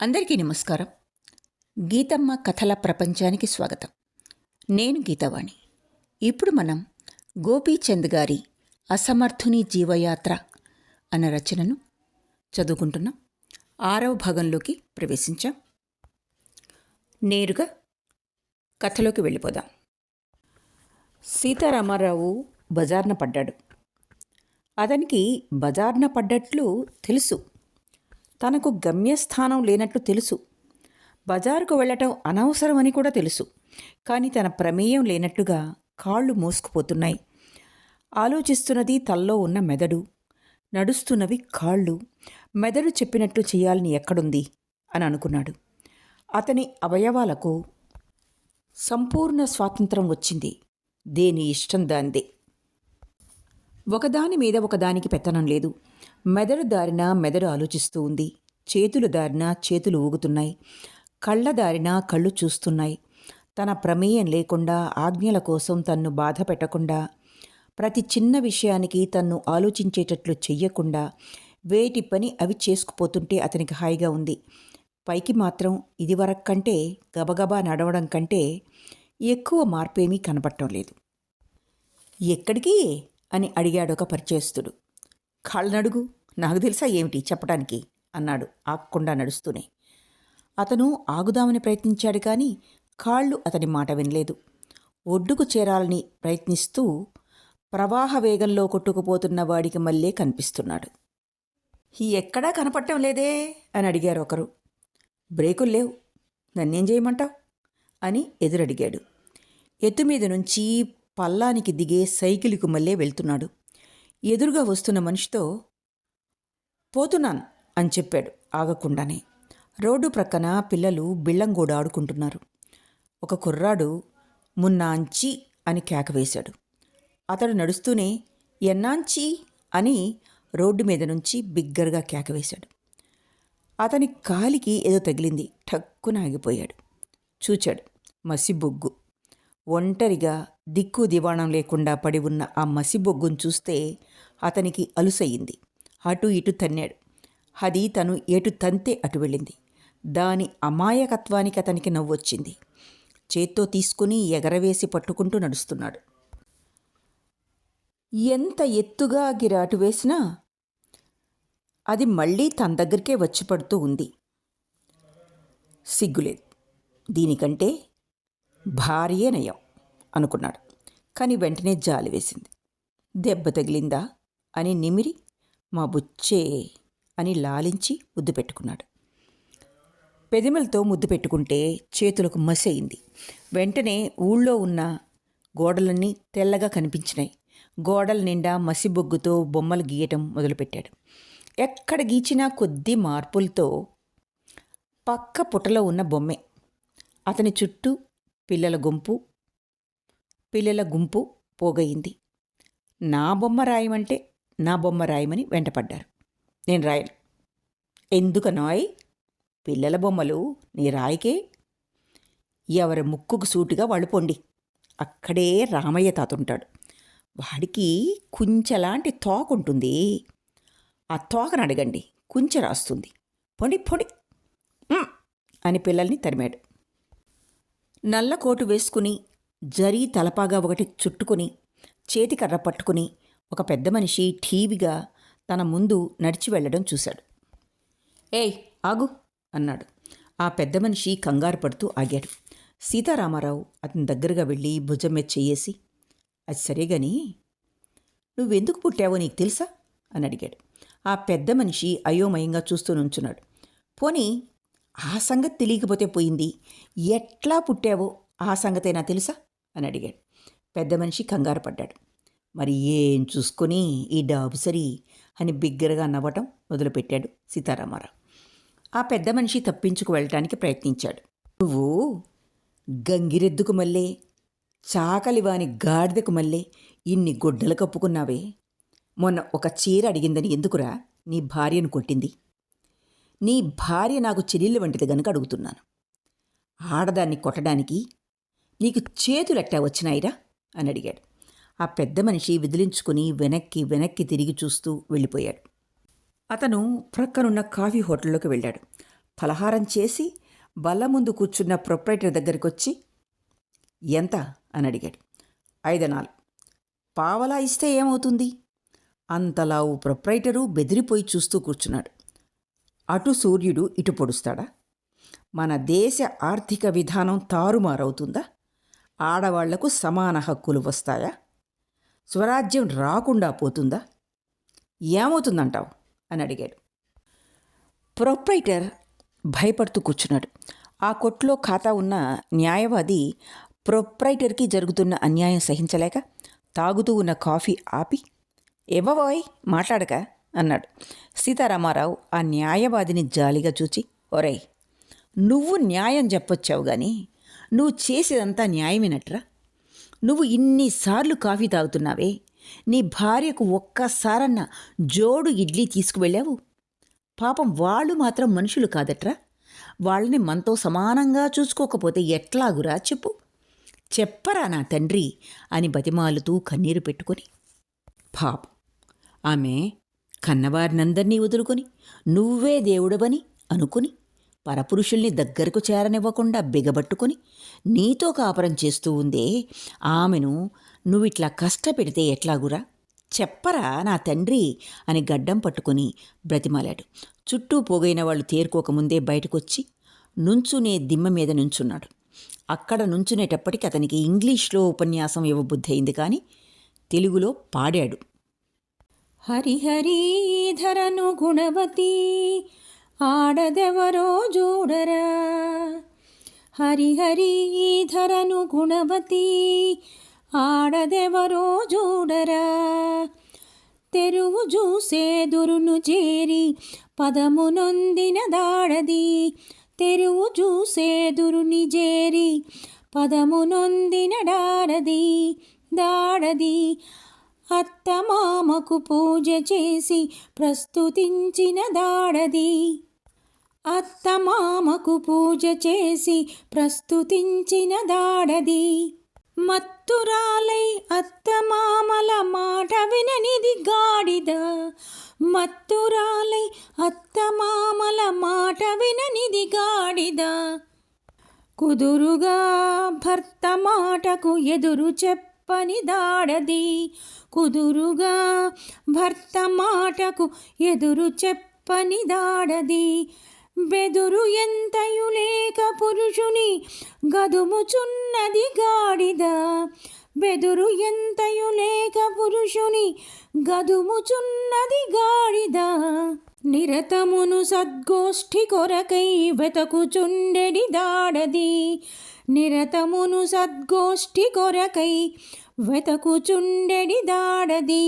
అందరికీ నమస్కారం. గీతమ్మ కథల ప్రపంచానికి స్వాగతం. నేను గీతవాణి. ఇప్పుడు మనం గోపీచంద్ గారి అసమర్థుని జీవయాత్ర అన్న రచనను చదువుకుంటున్నాం. 6వ భాగంలోకి ప్రవేశించాం. నేరుగా కథలోకి వెళ్ళిపోదాం. సీతారామారావు బజార్న పడ్డాడు. అతనికి బజార్న పడ్డట్లు తెలుసు. తనకు గమ్యస్థానం లేనట్లు తెలుసు. బజారుకు వెళ్ళటం అనవసరమని కూడా తెలుసు. కానీ తన ప్రమేయం లేనట్టుగా కాళ్ళు మోసుకుపోతున్నాయి. ఆలోచిస్తున్నది తల్లో ఉన్న మెదడు, నడుస్తున్నవి కాళ్ళు. మెదడు చెప్పినట్లు చేయాలని ఎక్కడుంది అని అనుకున్నాడు. అతని అవయవాలకు సంపూర్ణ స్వాతంత్రం వచ్చింది. దేని ఇష్టం దాందే. ఒకదాని మీద ఒకదానికి పెత్తనం లేదు. మెదడు దారిన మెదడు ఆలోచిస్తూ ఉంది. చేతులు దారిన చేతులు ఊగుతున్నాయి. కళ్ళ దారిన కళ్ళు చూస్తున్నాయి. తన ప్రమేయం లేకుండా, ఆజ్ఞల కోసం తన్ను బాధ పెట్టకుండా, ప్రతి చిన్న విషయానికి తన్ను ఆలోచించేటట్లు చెయ్యకుండా వేటి పని అవి చేసుకుపోతుంటే అతనికి హాయిగా ఉంది. పైకి మాత్రం ఇదివరకు కంటే గబగబా నడవడం కంటే ఎక్కువ మార్పేమీ కనపడటం లేదు. ఎక్కడికి అని అడిగాడొక పరిచయస్తుడు. కాళ్ళనడుగు, నాకు తెలుసా ఏమిటి చెప్పడానికి అన్నాడు ఆగకుండా నడుస్తూనే. అతను ఆగుదామని ప్రయత్నించాడు కానీ కాళ్ళు అతని మాట వినలేదు. ఒడ్డుకు చేరాలని ప్రయత్నిస్తూ ప్రవాహ వేగంలో కొట్టుకుపోతున్న వాడికి మళ్ళీ కనిపిస్తున్నాడు. ఎక్కడా కనపడటం లేదే అని అడిగారు ఒకరు. బ్రేకులు లేవు, నన్నేం చేయమంటావు అని ఎదురడిగాడు. ఎత్తుమీద నుంచి పల్లానికి దిగే సైకిలుకు మళ్ళీ వెళ్తున్నాడు. ఎదురుగా వస్తున్న మనిషితో పోతున్నాను అని చెప్పాడు ఆగకుండానే. రోడ్డు ప్రక్కన పిల్లలు బిళ్ళంగూడ ఆడుకుంటున్నారు. ఒక కుర్రాడు మున్నాంచి అని కేక వేశాడు. అతడు నడుస్తూనే ఎన్నాంచి అని రోడ్డు మీద నుంచి బిగ్గరగా కేక వేశాడు. అతని కాలికి ఏదో తగిలింది. ఠక్కున ఆగిపోయాడు. చూచాడు. మసిబొగ్గు. ఒంటరిగా దిక్కు దివాణం లేకుండా పడి ఉన్న ఆ మసిబొగ్గును చూస్తే అతనికి అలుసయింది. అటు ఇటు తన్నాడు. అది తను ఎటు తంతే అటు వెళ్ళింది. దాని అమాయకత్వానికి అతనికి నవ్వొచ్చింది. చేత్తో తీసుకుని ఎగరవేసి పట్టుకుంటూ నడుస్తున్నాడు. ఎంత ఎత్తుగా గిరాటు వేసినా అది మళ్ళీ తన దగ్గరికే వచ్చి పడుతూ ఉంది. సిగ్గులేదు. దీనికంటే భార్యే నయం అనుకున్నాడు. కానీ వెంటనే జాలి వేసింది. దెబ్బ తగిలిందా అని నిమిరి మా బుచ్చే అని లాలించి ముద్దు పెట్టుకున్నాడు. పెదిమలతో ముద్దు పెట్టుకుంటే చేతులకు మసి అయింది. వెంటనే ఊళ్ళో ఉన్న గోడలన్నీ తెల్లగా కనిపించినాయి. గోడల నిండా మసిబొగ్గుతో బొమ్మలు గీయటం మొదలుపెట్టాడు. ఎక్కడ గీచినా కొద్ది మార్పులతో పక్క పుటలో ఉన్న బొమ్మే. అతని చుట్టూ పిల్లల గుంపు పోగయింది. నా బొమ్మ రాయమంటే నా బొమ్మ రాయమని వెంటపడ్డారు. నేను రాయను. ఎందుకనాయ్? పిల్లల బొమ్మలు నీ రాయికే. ఎవరి ముక్కుకు సూటిగా వాళ్ళు పొండి. అక్కడే రామయ్య తాతుంటాడు. వాడికి కుంచెలాంటి తోక ఉంటుంది. ఆ తోకను అడగండి, కుంచె రాస్తుంది. పొండి పొండి అని పిల్లల్ని తరిమాడు. నల్ల కోటు వేసుకుని జరీ తలపాగా ఒకటి చుట్టుకుని చేతికర్ర పట్టుకుని ఒక పెద్ద మనిషి ఠీవిగా తన ముందు నడిచి వెళ్ళడం చూశాడు. ఏయ్ ఆగు అన్నాడు. ఆ పెద్ద మనిషి కంగారు పడుతూ ఆగాడు. సీతారామారావు అతని దగ్గరగా వెళ్ళి భుజం మీద చెయ్యేసి, అది సరేగాని నువ్వెందుకు పుట్టావో నీకు తెలుసా అని అడిగాడు. ఆ పెద్ద మనిషి అయోమయంగా చూస్తూ నుంచున్నాడు. పోనీ ఆ సంగతి తెలియకపోతే పోయింది, ఎట్లా పుట్టావో ఆ సంగతైనా తెలుసా అని అడిగాడు. పెద్ద మనిషి కంగారు పడ్డాడు. మరి ఏం చూసుకొని ఈ డాబు సరి అని బిగ్గరగా నవ్వటం మొదలుపెట్టాడు సీతారామారావు. ఆ పెద్ద మనిషి తప్పించుకు వెళ్ళటానికి ప్రయత్నించాడు. నువ్వు గంగిరెద్దుకు మళ్ళీ, చాకలివాని గాడిదకు మళ్ళీ ఇన్ని గుడ్డలు కప్పుకున్నావే. మొన్న ఒక చీర అడిగిందని ఎందుకురా నీ భార్యను కొట్టింది? నీ భార్య నాకు చెల్లెలు వంటిది గనుక అడుగుతున్నాను. ఆడదాన్ని కొట్టడానికి నీకు చేతులెట్టా వచ్చినాయిరా అని అడిగాడు. ఆ పెద్ద మనిషి విదిలించుకుని వెనక్కి తిరిగి చూస్తూ వెళ్ళిపోయాడు. అతను ప్రక్కనున్న కాఫీ హోటల్లోకి వెళ్ళాడు. ఫలహారం చేసి బల్ల ముందు కూర్చున్న ప్రొప్రైటర్ దగ్గరికి వచ్చి, ఎంత అని అడిగాడు. 5 పావలా ఇస్తే ఏమవుతుంది? అంతలావు ప్రొప్రైటరు బెదిరిపోయి చూస్తూ కూర్చున్నాడు. అటు సూర్యుడు ఇటు పొడుస్తాడా? మన దేశ ఆర్థిక విధానం తారుమారవుతుందా? ఆడవాళ్లకు సమాన హక్కులు వస్తాయా? స్వరాజ్యం రాకుండా పోతుందా? ఏమవుతుందంటావు అని అడిగాడు. ప్రొప్రైటర్ భయపడుతూ కూర్చున్నాడు. ఆ కొట్లో ఖాతా ఉన్న న్యాయవాది ప్రొప్రైటర్కి జరుగుతున్న అన్యాయం సహించలేక తాగుతూ ఉన్న కాఫీ ఆపి, ఇవ్వబోయ్ మాట్లాడక అన్నాడు. సీతారామారావు ఆ న్యాయవాదిని జాలిగా చూచి, ఒరేయ్, నువ్వు న్యాయం చెప్పొచ్చావు గాని నువ్వు చేసేదంతా న్యాయమేనట్రా? నువ్వు ఇన్నిసార్లు కాఫీ తాగుతున్నావే, నీ భార్యకు ఒక్కసారన్నా జోడు ఇడ్లీ తీసుకువెళ్ళావు? పాపం వాళ్ళు మాత్రం మనుషులు కాదట్రా? వాళ్ళని మనతో సమానంగా చూసుకోకపోతే ఎట్లాగురా చెప్పు? చెప్పరా నా తండ్రి అని బతిమాలుతూ కన్నీరు పెట్టుకొని, పాపం ఆమె కన్నవారినందరినీ వదులుకొని నువ్వే దేవుడవని అనుకుని పరపురుషుల్ని దగ్గరకు చేరనివ్వకుండా బిగబట్టుకొని నీతో కాపురం చేస్తూ ఉందే, ఆమెను నువ్విట్లా కష్టపెడితే ఎట్లాగురా? చెప్పరా నా తండ్రి అని గడ్డం పట్టుకొని బ్రతిమాలాడు. చుట్టూ పోగైన వాళ్ళు తేరుకోకముందే బయటకొచ్చి నుంచునే దిమ్మ మీద నుంచున్నాడు. అక్కడ నుంచునేటప్పటికి అతనికి ఇంగ్లీష్లో ఉపన్యాసం ఇవ్వబుద్ధయింది, కానీ తెలుగులో పాడాడు. హరిహరీధరను గుణవతి ఆడదెవరో జూడరా, హరిహరీధరను గుణవతి ఆడదెవరో జూడరా, తెరువు చూసేదురును చేరి పదమునొందిన దాడది, తెరువు చూసేదురుని చేరి పదమునొందిన దాడది, దాడది అత్తమామకు పూజ చేసి ప్రస్తుతించిన దాడది, అత్తమామకు పూజ చేసి ప్రస్తుతించిన దాడది, మత్తురాలై అత్తమామల మాట విననిది గాడిద, మత్తురాలై అత్తమామల మాట విననిది గాడిద, కుదురుగా భర్త మాటకు ఎదురు చెప్పని దాడది, కుదురుగా భర్త మాటకు ఎదురు చెప్పని దాడది, బెదురు ఎంతయు లేక పురుషుని గదుముచున్నది గాడిద, బెదురు ఎంతయు లేక పురుషుని గదుముచున్నది గాడిద, నిరతమును సద్గోష్ఠి కొరకై వెతకుచుండెడి దాడది, నిరతమును సద్గోష్ఠి కొరకై వెతకుచుండెడి దాడది,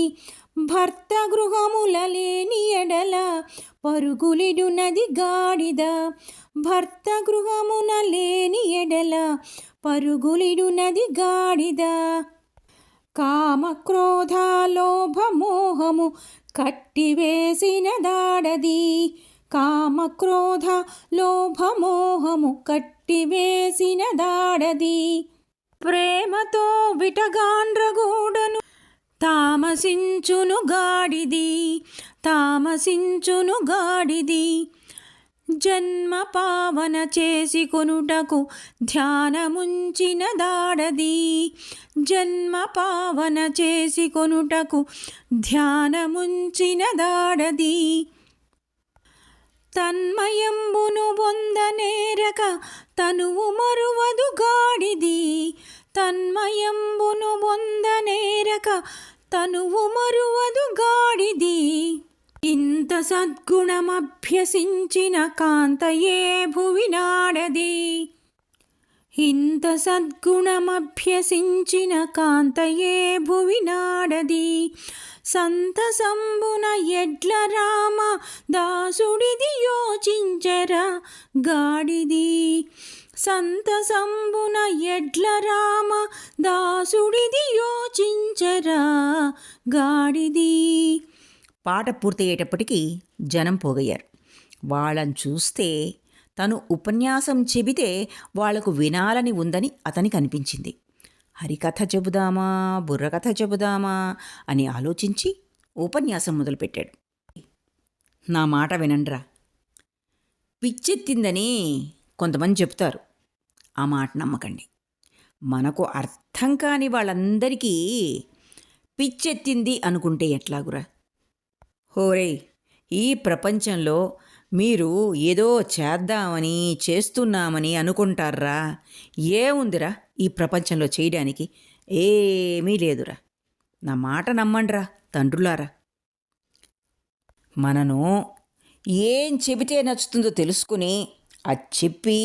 భర్త గృహముల లేని ఎడల పరుగులిడునది గాడిద, భర్త గృహమున లేని ఎడల పరుగులిడునది గాడిద, కామక్రోధ లోభమోహము కట్టివేసిన దాడది, కామక్రోధ లోభమోహము కట్టివేసిన దాడది, ప్రేమతో విటగాండ్రగూడను తామసించును గాడిది, తామసించును గాడిది, జన్మ పావన చేసి కొనుటకు ధ్యానముంచిన దాడది, జన్మ పావన చేసి కొనుటకు ధ్యానముంచిన దాడది, తన్మయంబును పొందనేరక తనువు మరువదు గాడిది, తన్మయంబును పొందనేరక తనువు మరువదు గాడిది, ఇంత సద్గుణమభ్యసించిన కాంతయే భువినాడది, ఇంత సద్గుణమభ్యసించిన కాంతయే భువినాడది, సంతసంబున ఎడ్ల రామ దాసుడిది యోచించరా గాడిది, సంతసంబున ఎడ్ల రామ దాసుడిది యోచించరా గాడిది. పాట పూర్తయ్యేటప్పటికీ జనం పోగయ్యారు. వాళ్ళని చూస్తే తను ఉపన్యాసం చెబితే వాళ్లకు వినాలని ఉందని అతనికి అనిపించింది. హరికథ చెబుదామా బుర్రకథ చెబుదామా అని ఆలోచించి ఉపన్యాసం మొదలుపెట్టాడు. నా మాట వినండ్రా, పిచ్చెత్తిందని కొంతమంది చెప్తారు. ఆ మాట నమ్మకండి. మనకు అర్థం కాని వాళ్ళందరికీ పిచ్చెత్తింది అనుకుంటే ఎట్లాగురా? హోరేయ్! ఈ ప్రపంచంలో మీరు ఏదో చేద్దామని, చేస్తున్నామని అనుకుంటార్రా. ఏముందిరా ఈ ప్రపంచంలో చేయడానికి? ఏమీ లేదురా. నా మాట నమ్మండ్రా తండ్రులారా. మనను ఏం చెబితే నచ్చుతుందో తెలుసుకుని అది చెప్పి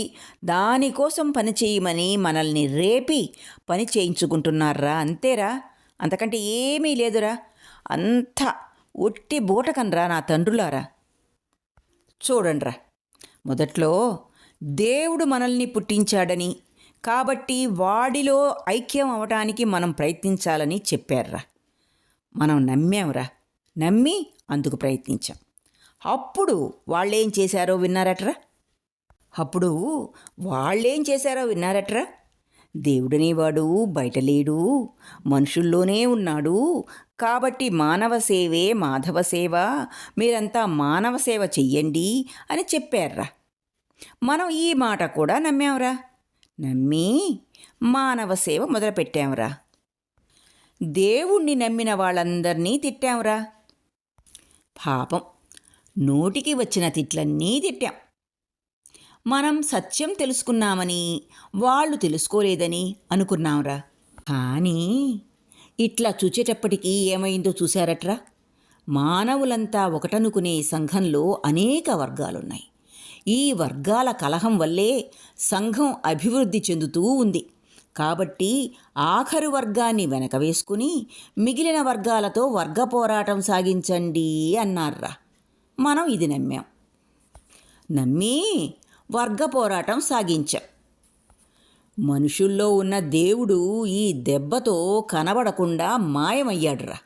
దానికోసం పని చేయమని మనల్ని రేపి పని చేయించుకుంటున్నారా, అంతేరా. అంతకంటే ఏమీ లేదురా. అంతా ఒట్టి బూటకనరా నా తండ్రులారా. చూడండిరా, మొదట్లో దేవుడు మనల్ని పుట్టించాడని, కాబట్టి వాడిలో ఐక్యం అవటానికి మనం ప్రయత్నించాలని చెప్పారురా. మనం నమ్మాంరా. నమ్మి అందుకు ప్రయత్నించాం. అప్పుడు వాళ్ళేం చేశారో విన్నారట్రా. దేవుడనేవాడు బయట లేడు, మనుషుల్లోనే ఉన్నాడు. కాబట్టి మానవ సేవే మాధవ సేవ, మీరంతా మానవ సేవ చెయ్యండి అని చెప్పారురా. మనం ఈ మాట కూడా నమ్మాంరా. నమ్మి మానవ సేవ మొదలుపెట్టాంరా. దేవుణ్ణి నమ్మిన వాళ్ళందరినీ తిట్టాంరా. పాపం, నోటికి వచ్చిన తిట్లన్నీ తిట్టాం. మనం సత్యం తెలుసుకున్నామని వాళ్ళు తెలుసుకోలేదని అనుకున్నాంరా. కానీ ఇట్లా చూచేటప్పటికీ ఏమైందో చూశారట్రా. మానవులంతా ఒకటనుకునే సంఘంలో అనేక వర్గాలున్నాయి. ఈ వర్గాల కలహం వల్లే సంఘం అభివృద్ధి చెందుతూ ఉంది. కాబట్టి ఆఖరు వర్గాన్ని వెనక వేసుకుని మిగిలిన వర్గాలతో వర్గ పోరాటం సాగించండి అన్నారా. మనం ఇది నమ్మాం. నమ్మి వర్గ పోరాటం సాగించాం. మనుషుల్లో ఉన్న దేవుడు ఈ దెబ్బతో కనబడకుండా మాయమయ్యాడురా.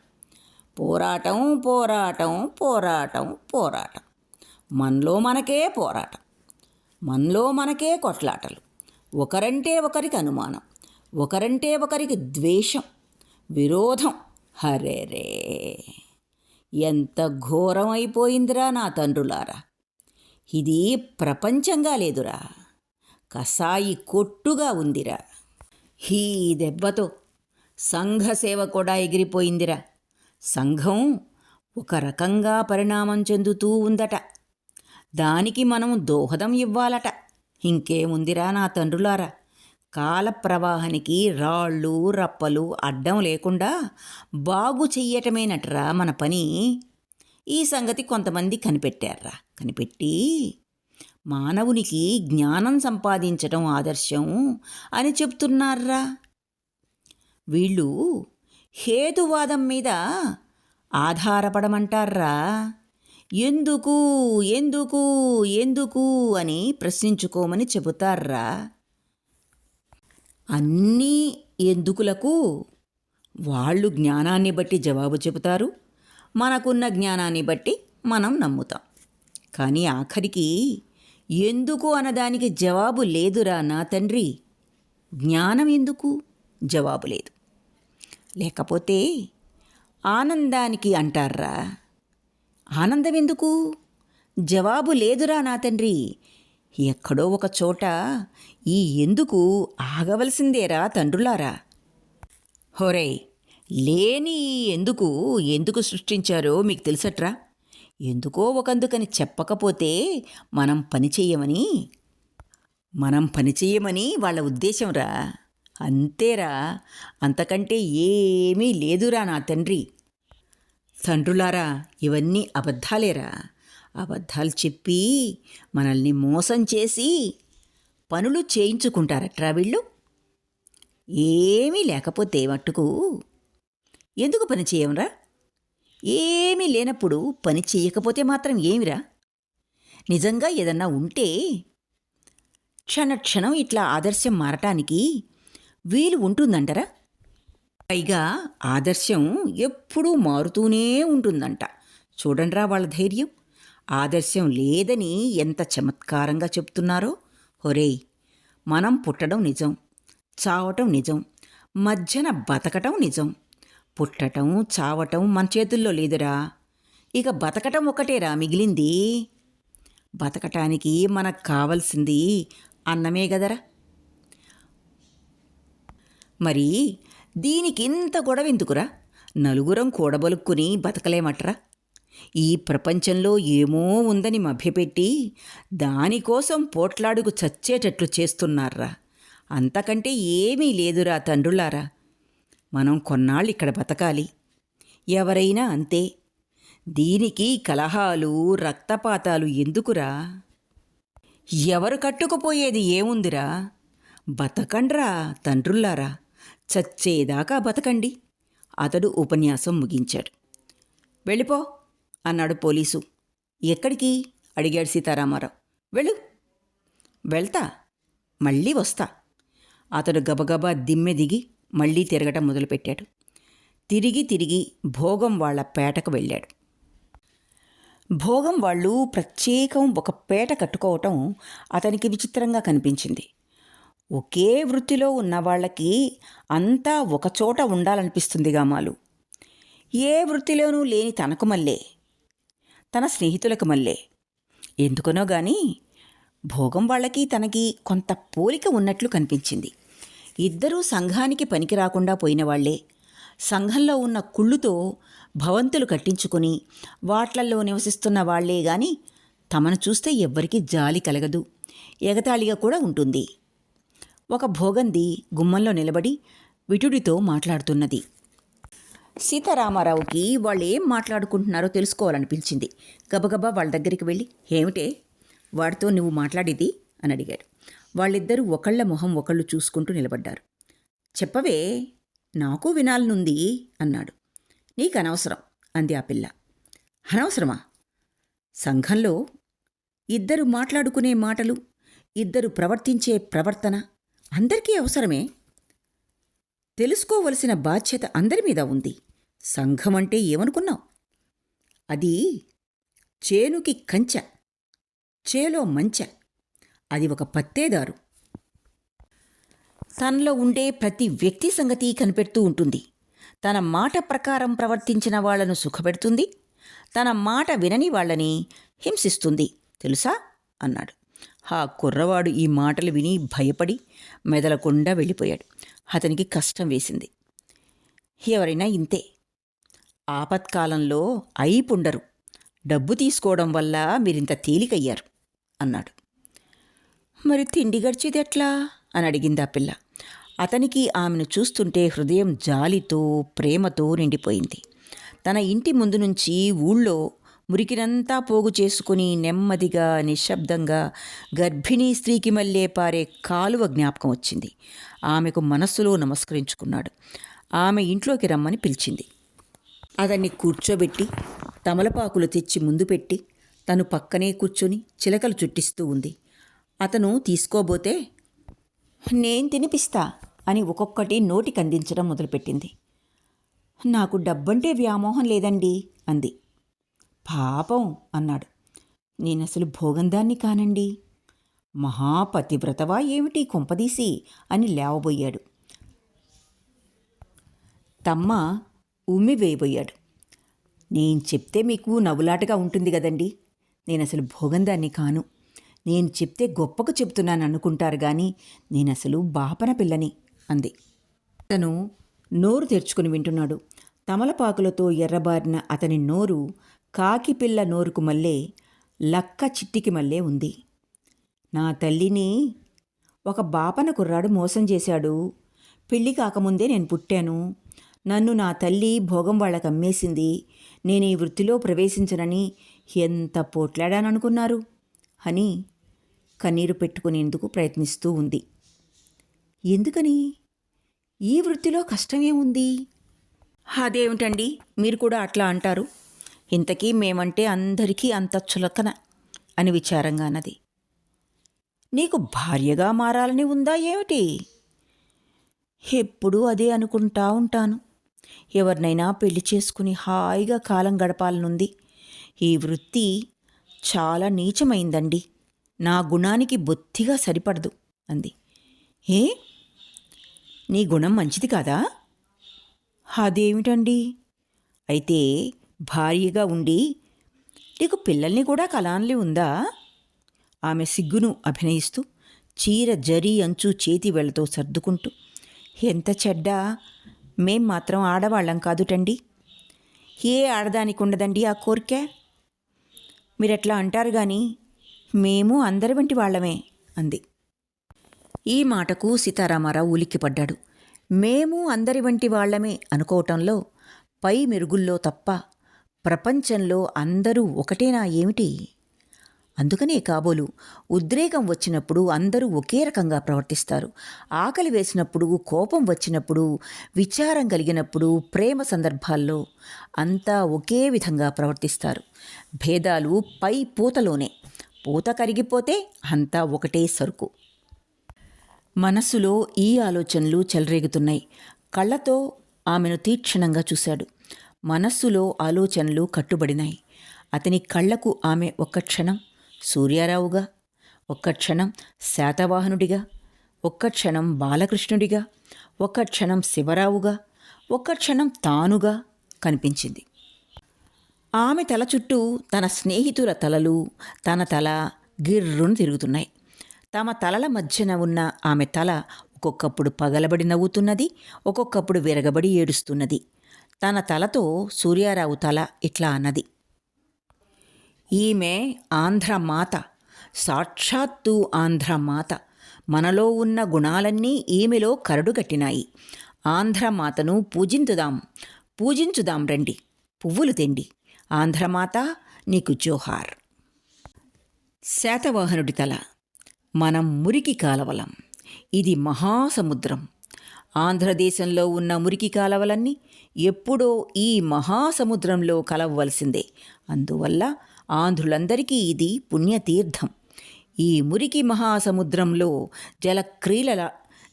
పోరాటం పోరాటం పోరాటం పోరాటం. మనలో మనకే పోరాటం, మనలో మనకే కొట్లాటలు, ఒకరంటే ఒకరికి అనుమానం, ఒకరంటే ఒకరికి ద్వేషం, విరోధం. హరేరే, ఎంత ఘోరం అయిపోయిందిరా నా తండ్రులారా. ఇది ప్రపంచంగా లేదురా, కసాయి కొట్టుగా ఉందిరా. ఈ దెబ్బతో సంఘసేవ కూడా ఎగిరిపోయిందిరా. సంఘం ఒక రకంగా పరిణామం చెందుతూ ఉందట. దానికి మనం దోహదం ఇవ్వాలట. ఇంకేముందిరా నా తండ్రులారా. కాల ప్రవాహానికి రాళ్ళు రప్పలు అడ్డం లేకుండా బాగు చెయ్యటమేనట్రా మన పని. ఈ సంగతి కొంతమంది కనిపెట్టారా. కనిపెట్టి మానవునికి జ్ఞానం సంపాదించటం ఆదర్శం అని చెప్తున్నారా. వీళ్ళు హేతువాదం మీద ఆధారపడమంటారా. ఎందుకు ఎందుకు ఎందుకు అని ప్రశ్నించుకోమని చెబుతారా. అన్నీ ఎందుకులకు వాళ్ళు జ్ఞానాన్ని బట్టి జవాబు చెబుతారు. మనకున్న జ్ఞానాన్ని బట్టి మనం నమ్ముతాం. కానీ ఆఖరికి ఎందుకు అన్నదానికి జవాబు లేదురా నా తండ్రి. జ్ఞానం ఎందుకు? జవాబు లేదు. లేకపోతే ఆనందానికి అంటారా. ఆనందం ఎందుకు? జవాబు లేదురా నా తండ్రి. ఎక్కడో ఒక చోట ఈ ఎందుకు ఆగవలసిందేరా తండ్రులారా. హోరే, లేని ఎందుకు సృష్టించారో మీకు తెలుసట్రా. ఎందుకో ఒకందుకని చెప్పకపోతే మనం పని చెయ్యమని వాళ్ళ ఉద్దేశంరా. అంతేరా, అంతకంటే ఏమీ లేదురా నా తండ్రి. తండ్రులారా, ఇవన్నీ అబద్ధాలేరా. అబద్ధాలు చెప్పి మనల్ని మోసం చేసి పనులు చేయించుకుంటారట్రా వీళ్ళు. ఏమీ లేకపోతే మట్టుకు ఎందుకు పని చేయంరా? ఏమీ లేనప్పుడు పని చేయకపోతే మాత్రం ఏమిరా? నిజంగా ఏదన్నా ఉంటే క్షణక్షణం ఇట్లా ఆదర్శం మారటానికి వీలు ఉంటుందంటారా? పైగా ఆదర్శం ఎప్పుడూ మారుతూనే ఉంటుందంట. చూడండిరా వాళ్ళ ధైర్యం. ఆదర్శం లేదని ఎంత చమత్కారంగా చెప్తున్నారో. హొరేయ్, మనం పుట్టడం నిజం, చావటం నిజం, మధ్యన బతకటం నిజం. పుట్టటం చావటం మన చేతుల్లో లేదురా. ఇక బతకటం ఒకటేరా మిగిలింది. బతకటానికి మనకు కావలసింది అన్నమే గదరా. మరి దీనికింత గొడవెందుకురా? నలుగురం కూడబలుక్కుని బతకలేమట్రా? ఈ ప్రపంచంలో ఏమో ఉందని మభ్యపెట్టి దానికోసం పోట్లాడుకు చచ్చేటట్లు చేస్తున్నారా. అంతకంటే ఏమీ లేదురా తండ్రులారా. మనం కొన్నాళ్ళు ఇక్కడ బతకాలి. ఎవరైనా అంతే. దీనికి కలహాలు, రక్తపాతాలు ఎందుకురా? ఎవరు కట్టుకుపోయేది ఏముందిరా? బతకండ్రా తండ్రుల్లారా, చచ్చేదాకా బతకండి. అతడు ఉపన్యాసం ముగించాడు. వెళ్ళిపో అన్నాడు పోలీసు. ఎక్కడికి అడిగాడు సీతారామారావు. వెళ్ళు. వెళ్తా, మళ్ళీ వస్తా. అతడు గబగబా దిమ్మె దిగి మళ్ళీ తిరగటం మొదలుపెట్టాడు. తిరిగి భోగం వాళ్ల పేటకు వెళ్ళాడు. భోగం వాళ్ళు ప్రత్యేకం ఒక పేట కట్టుకోవటం అతనికి విచిత్రంగా కనిపించింది. ఒకే వృత్తిలో ఉన్నవాళ్లకి అంతా ఒకచోట ఉండాలనిపిస్తుంది గామాలు. ఏ వృత్తిలోనూ లేని తనకు మళ్ళే, తన స్నేహితులకు మళ్ళే. ఎందుకనో గాని భోగం వాళ్ళకి తనకి కొంత పోలిక ఉన్నట్లు కనిపించింది. ఇద్దరూ సంఘానికి పనికి రాకుండా పోయినవాళ్లే. సంఘంలో ఉన్న కుళ్ళుతో భవంతులు కట్టించుకుని వాట్లల్లో నివసిస్తున్న వాళ్లే గాని తమను చూస్తే ఎవ్వరికీ జాలి కలగదు, ఎగతాళిగా కూడా ఉంటుంది. ఒక భోగంది గుమ్మంలో నిలబడి విటుడితో మాట్లాడుతున్నది. సీతారామారావుకి వాళ్ళు ఏం మాట్లాడుకుంటున్నారో తెలుసుకోవాలనిపించింది. గబగబా వాళ్ళ దగ్గరికి వెళ్ళి, ఏమిటే వాడితో నువ్వు మాట్లాడేది అని అడిగాడు. వాళ్ళిద్దరూ ఒకళ్ళ మొహం ఒకళ్ళు చూసుకుంటూ నిలబడ్డారు. చెప్పవే, నాకు వినాలనుంది అన్నాడు. నీకు అనవసరం అంది ఆ పిల్ల. అనవసరమా? సంఘంలో ఇద్దరు మాట్లాడుకునే మాటలు, ఇద్దరు ప్రవర్తించే ప్రవర్తన అందరికీ అవసరమే. తెలుసుకోవలసిన బాధ్యత అందరి మీద ఉంది. సంఘం అంటే ఏమనుకున్నావు? అది చేనుకి కంచె, చేలో మంచె. అది ఒక పత్తేదారు. తనలో ఉండే ప్రతి వ్యక్తి సంగతి కనిపెడుతూ ఉంటుంది. తన మాట ప్రకారం ప్రవర్తించిన వాళ్లను సుఖపెడుతుంది, తన మాట వినని వాళ్ళని హింసిస్తుంది. తెలుసా అన్నాడు. ఆ కుర్రవాడు ఈ మాటలు విని భయపడి మెదలకుండా వెళ్ళిపోయాడు. అతనికి కష్టం వేసింది. ఎవరైనా ఇంతే, ఆపత్కాలంలో అయిపుండరు. డబ్బు తీసుకోవడం వల్ల మీరింత తేలికయ్యారు అన్నాడు. మరి తిండి గడిచేది ఎట్లా అని అడిగింది ఆ పిల్ల. అతనికి ఆమెను చూస్తుంటే హృదయం జాలితో ప్రేమతో నిండిపోయింది. తన ఇంటి ముందు నుంచి ఊళ్ళో మురికినంతా పోగు చేసుకుని నెమ్మదిగా నిశ్శబ్దంగా గర్భిణీ స్త్రీకి మళ్ళీ పారే కాలువ జ్ఞాపకం వచ్చింది. ఆమెకు మనస్సులో నమస్కరించుకున్నాడు. ఆమె ఇంట్లోకి రమ్మని పిలిచింది. అతన్ని కూర్చోబెట్టి తమలపాకులు తెచ్చి ముందు పెట్టి తను పక్కనే కూర్చొని చిలకలు చుట్టిస్తూ ఉంది. అతను తీసుకోబోతే, నేను తినిపిస్తా అని ఒక్కొక్కటి నోటికి అందించడం మొదలుపెట్టింది. నాకు డబ్బంటే వ్యామోహం లేదండి అంది. పాపం అన్నాడు. నేనసలు భోగందాన్ని కానండి. మహాపతివ్రతవా ఏమిటి కొంపదీసి అని లేవబోయాడు. తమ్మ ఉమ్మి వేయబోయాడు. నేను చెప్తే మీకు నవ్వులాటగా ఉంటుంది కదండి. నేనసలు భోగందాన్ని కాను. నేను చెప్తే గొప్పకు చెప్తున్నాను అనుకుంటారు కానీ నేనసలు బాపన పిల్లని అంది. అతను నోరు తెరుచుకుని వింటున్నాడు. తమలపాకులతో ఎర్రబారిన అతని నోరు కాకిపిల్ల నోరుకు మళ్ళే, లక్క చిట్టికి మళ్ళే ఉంది. నా తల్లిని ఒక బాపన కుర్రాడు మోసం చేశాడు. పెళ్ళి కాకముందే నేను పుట్టాను. నన్ను నా తల్లి భోగం వాళ్ళకు అమ్మేసింది. నేను ఈ వృత్తిలో ప్రవేశించనని ఎంత పోట్లాడాననుకున్నారు అని కన్నీరు పెట్టుకునేందుకు ప్రయత్నిస్తూ ఉంది. ఎందుకని? ఈ వృత్తిలో కష్టమేముంది? అదేమిటండి మీరు కూడా అట్లా అంటారు? ఇంతకీ మేమంటే అందరికీ అంత చులకన అని విచారంగా అన్నది. నీకు భార్యగా మారాలని ఉందా ఏమిటి? ఎప్పుడూ అదే అనుకుంటా ఉంటాను. ఎవరినైనా పెళ్లి చేసుకుని హాయిగా కాలం గడపాలనుంది. ఈ వృత్తి చాలా నీచమైందండి. నా గుణానికి బొత్తిగా సరిపడదు అంది. ఏ, నీ గుణం మంచిది కాదా? అదేమిటండి? అయితే భార్యగా ఉండి నీకు పిల్లల్ని కూడా కలాన్లి ఉందా? ఆమె సిగ్గును అభినయిస్తూ చీర జరీ అంచు చేతి వేళ్లతో సర్దుకుంటూ, ఎంత చెడ్డా, మేం మాత్రం ఆడవాళ్ళం కాదుటండి. ఏ ఆడదానికి ఉండదండి ఆ కోరిక? మీరెట్లా అంటారు గాని మేము అందరి వంటి వాళ్ళమే అంది. ఈ మాటకు సీతారామారావు ఉలిక్కిపడ్డాడు. మేము అందరి వంటి వాళ్లమే అనుకోవటంలో పై మెరుగుల్లో తప్ప ప్రపంచంలో అందరూ ఒకటేనా ఏమిటి? అందుకనే కాబోలు ఉద్రేకం వచ్చినప్పుడు అందరూ ఒకే రకంగా ప్రవర్తిస్తారు. ఆకలి వేసినప్పుడు, కోపం వచ్చినప్పుడు, విచారం కలిగినప్పుడు, ప్రేమ సందర్భాల్లో అంతా ఒకే విధంగా ప్రవర్తిస్తారు. భేదాలు పై పూతలోనే. పూత కరిగిపోతే అంతా ఒకటే సరుకు. మనస్సులో ఈ ఆలోచనలు చెలరేగుతున్నాయి. కళ్ళతో ఆమెను తీక్షణంగా చూశాడు. మనస్సులో ఆలోచనలు కట్టుబడినాయి. అతని కళ్లకు ఆమె ఒక్క క్షణం సూర్యారావుగా, ఒక్క క్షణం శాతవాహనుడిగా, ఒక్క క్షణం బాలకృష్ణుడిగా, ఒక్క క్షణం శివరావుగా, ఒక్క క్షణం తానుగా కనిపించింది. ఆమె తల చుట్టూ తన స్నేహితుల తలలు, తన తల గిర్రును తిరుగుతున్నాయి. తమ తలల మధ్యన ఉన్న ఆమె తల ఒక్కొక్కప్పుడు పగలబడి నవ్వుతున్నది, ఒక్కొక్కప్పుడు విరగబడి ఏడుస్తున్నది. తన తలతో సూర్యారావు తల ఇట్లా అన్నది, ఈమె ఆంధ్రమాత, సాక్షాత్తు ఆంధ్రమాత. మనలో ఉన్న గుణాలన్నీ ఈమెలో కరడుగట్టినాయి. ఆంధ్రమాతను పూజించుదాం రండి, పువ్వులు తెండి. ఆంధ్రమాత నీకు జోహార్. శాతవాహనుడి తల, మనం మురికి కాలవలం, ఇది మహాసముద్రం. ఆంధ్రదేశంలో ఉన్న మురికి కాలవలన్నీ ఎప్పుడో ఈ మహాసముద్రంలో కలవవలసిందే. అందువల్ల ఆంధ్రులందరికీ ఇది పుణ్యతీర్థం. ఈ మురికి మహాసముద్రంలో